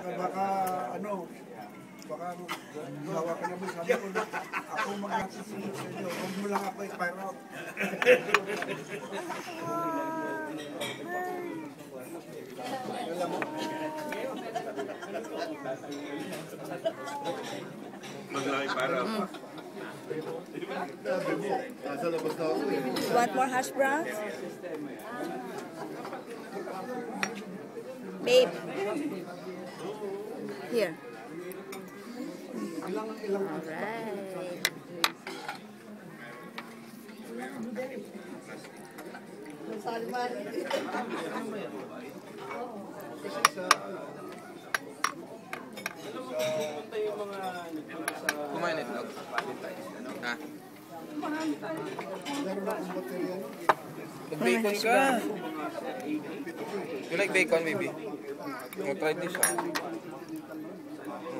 baka ano, baka gawa ka naman, sabi ko, ako mag-nasusunod sa inyo, huwag mo lang ako i-fire out. Alam mo? Maglaki para. Want more hash browns? Babe. Here. Alright. Kumain itlog. Ha? Bacon ka. You like bacon, maybe? You try this, ha?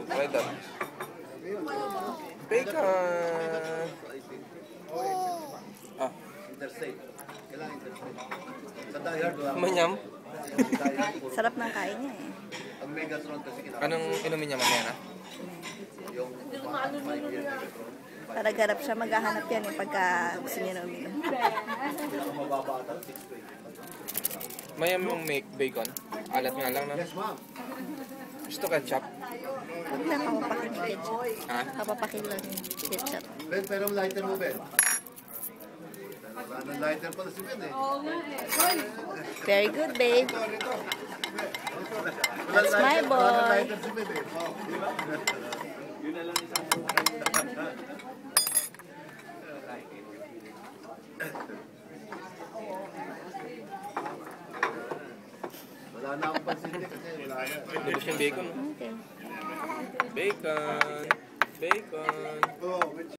Try that. Bacon. Ah. Manyam? Sarap ng kain niya eh. Anong inumin niya mamaya na? Para garap siya, maghahanap yan eh pagka gusto niya na uminom. Mayam yung make bacon. Alat nga lang na. Gusto ketchup? Huwag na, papapakin yung ketchup. Ha? Papapakin lang yung ketchup. Ben, pero lighter mo, Ben. Lighter pala si Ben eh. Very good, babe. That's my boy. Lighter si Ben eh. Yun na lang isang Wala na akong pansindi kasi wala na. Lubos yung bacon. Okay. Bacon. Bacon.